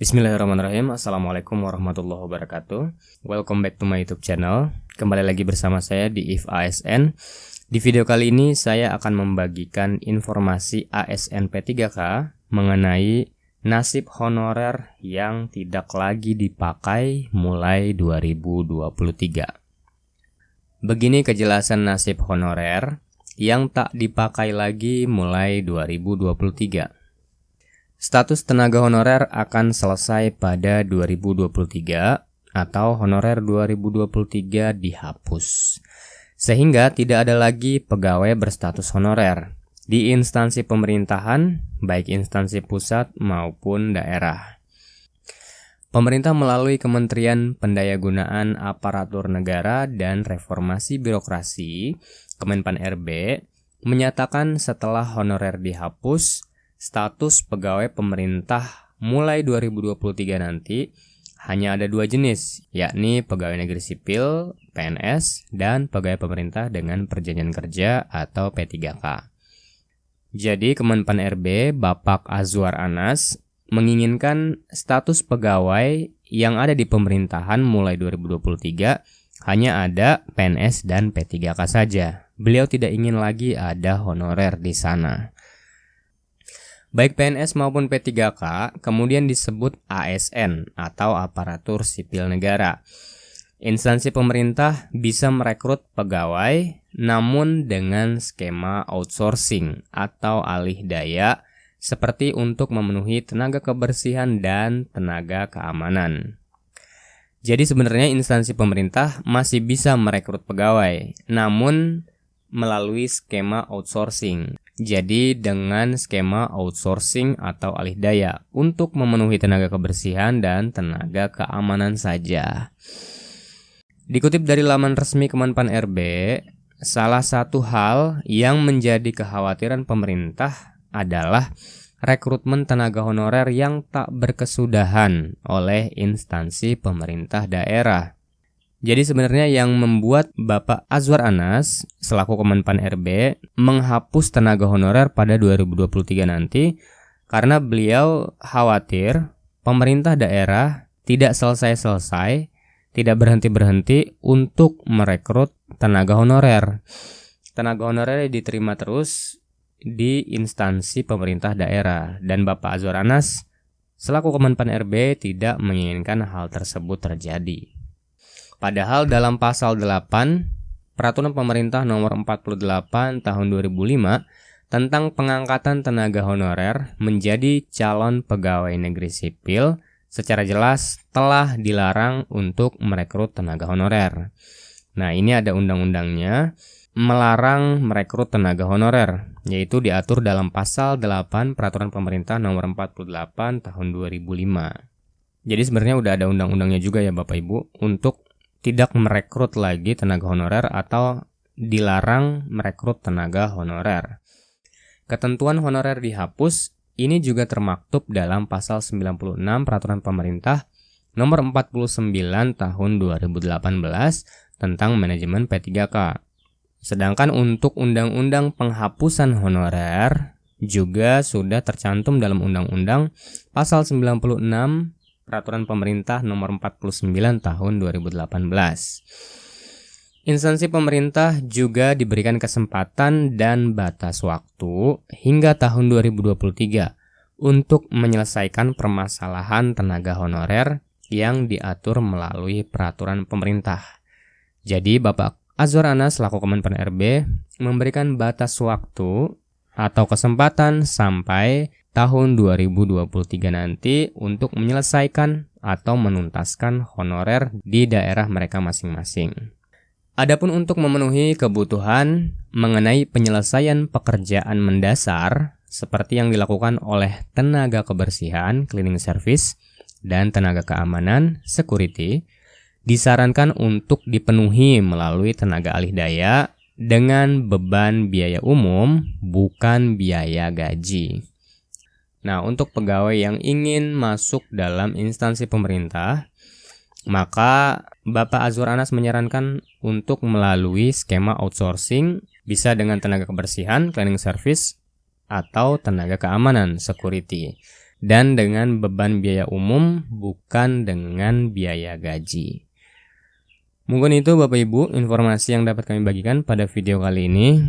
Bismillahirrahmanirrahim. Assalamualaikum warahmatullahi wabarakatuh. Welcome back to my YouTube channel. Kembali lagi bersama saya di IF ASN. Di video kali ini saya akan membagikan informasi ASN P3K mengenai nasib honorer yang tidak lagi dipakai mulai 2023. Begini kejelasan nasib honorer yang tak dipakai lagi mulai 2023. Status tenaga honorer akan selesai pada 2023 atau honorer 2023 dihapus. Sehingga tidak ada lagi pegawai berstatus honorer di instansi pemerintahan, baik instansi pusat maupun daerah. Pemerintah melalui Kementerian Pendayagunaan Aparatur Negara dan Reformasi Birokrasi, Kemenpan RB, menyatakan setelah honorer dihapus, status pegawai pemerintah mulai 2023 nanti hanya ada dua jenis, yakni pegawai negeri sipil (PNS) dan pegawai pemerintah dengan perjanjian kerja atau P3K. Jadi Kemenpan RB Bapak Azwar Anas menginginkan status pegawai yang ada di pemerintahan mulai 2023 hanya ada PNS dan P3K saja. Beliau tidak ingin lagi ada honorer di sana. Baik PNS maupun P3K kemudian disebut ASN atau Aparatur Sipil Negara. Instansi pemerintah bisa merekrut pegawai namun dengan skema outsourcing atau alih daya seperti untuk memenuhi tenaga kebersihan dan tenaga keamanan. Jadi sebenarnya instansi pemerintah masih bisa merekrut pegawai namun melalui skema outsourcing. Jadi dengan skema outsourcing atau alih daya untuk memenuhi tenaga kebersihan dan tenaga keamanan saja. Dikutip dari laman resmi Kemenpan RB, salah satu hal yang menjadi kekhawatiran pemerintah adalah rekrutmen tenaga honorer yang tak berkesudahan oleh instansi pemerintah daerah. Jadi sebenarnya yang membuat Bapak Azwar Anas selaku Kemenpan RB menghapus tenaga honorer pada 2023 nanti karena beliau khawatir pemerintah daerah tidak selesai-selesai, tidak berhenti-berhenti untuk merekrut tenaga honorer. Tenaga honorer diterima terus di instansi pemerintah daerah dan Bapak Azwar Anas selaku Kemenpan RB tidak menginginkan hal tersebut terjadi. Padahal dalam pasal 8 Peraturan Pemerintah Nomor 48 Tahun 2005 tentang pengangkatan tenaga honorer menjadi calon pegawai negeri sipil secara jelas telah dilarang untuk merekrut tenaga honorer. Nah, ini ada undang-undangnya melarang merekrut tenaga honorer, yaitu diatur dalam pasal 8 Peraturan Pemerintah Nomor 48 Tahun 2005. Jadi sebenarnya udah ada undang-undangnya juga ya Bapak Ibu untuk tidak merekrut lagi tenaga honorer atau dilarang merekrut tenaga honorer. Ketentuan honorer dihapus ini juga termaktub dalam pasal 96 Peraturan Pemerintah Nomor 49 Tahun 2018 tentang manajemen P3K. Sedangkan untuk Undang-Undang Penghapusan Honorer juga sudah tercantum dalam Undang-Undang pasal 96 Peraturan Pemerintah Nomor 49 Tahun 2018. Instansi pemerintah juga diberikan kesempatan dan batas waktu hingga tahun 2023 untuk menyelesaikan permasalahan tenaga honorer yang diatur melalui peraturan pemerintah. Jadi Bapak Azwar Anas selaku Kemenpan RB memberikan batas waktu atau kesempatan sampai tahun 2023 nanti untuk menyelesaikan atau menuntaskan honorer di daerah mereka masing-masing. Adapun untuk memenuhi kebutuhan mengenai penyelesaian pekerjaan mendasar seperti yang dilakukan oleh tenaga kebersihan, cleaning service, dan tenaga keamanan, security, disarankan untuk dipenuhi melalui tenaga alih daya dengan beban biaya umum, bukan biaya gaji. Nah, untuk pegawai yang ingin masuk dalam instansi pemerintah, maka Bapak Azwar Anas menyarankan untuk melalui skema outsourcing, bisa dengan tenaga kebersihan, cleaning service, atau tenaga keamanan, security. dan dengan beban biaya umum, bukan dengan biaya gaji. Mungkin itu Bapak Ibu informasi yang dapat kami bagikan pada video kali ini.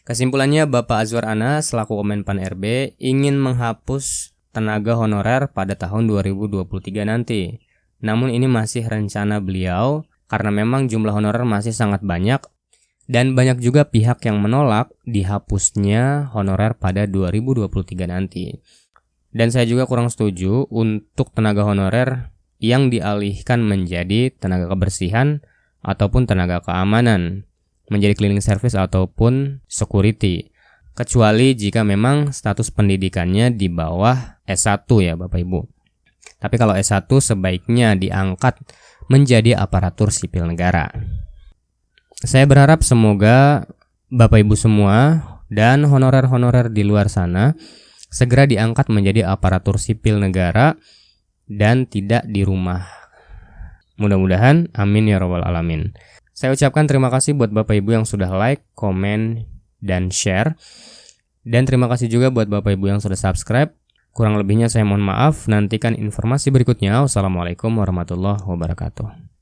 Kesimpulannya, Bapak Azwar Anas selaku Kemenpan RB ingin menghapus tenaga honorer pada tahun 2023 nanti. Namun ini masih rencana beliau karena memang jumlah honorer masih sangat banyak dan banyak juga pihak yang menolak dihapusnya honorer pada 2023 nanti. Dan saya juga kurang setuju untuk tenaga honorer yang dialihkan menjadi tenaga kebersihan ataupun tenaga keamanan, menjadi cleaning service ataupun security. Kecuali jika memang status pendidikannya di bawah S1 ya Bapak Ibu. Tapi kalau S1 sebaiknya diangkat menjadi aparatur sipil negara. Saya berharap semoga Bapak Ibu semua dan honorer-honorer di luar sana segera diangkat menjadi aparatur sipil negara dan tidak di rumah. Mudah-mudahan, amin ya rabbal alamin. Saya ucapkan terima kasih buat Bapak Ibu yang sudah like, komen, dan share. Dan terima kasih juga buat Bapak Ibu yang sudah subscribe. Kurang lebihnya saya mohon maaf. Nantikan informasi berikutnya. Wassalamualaikum warahmatullahi wabarakatuh.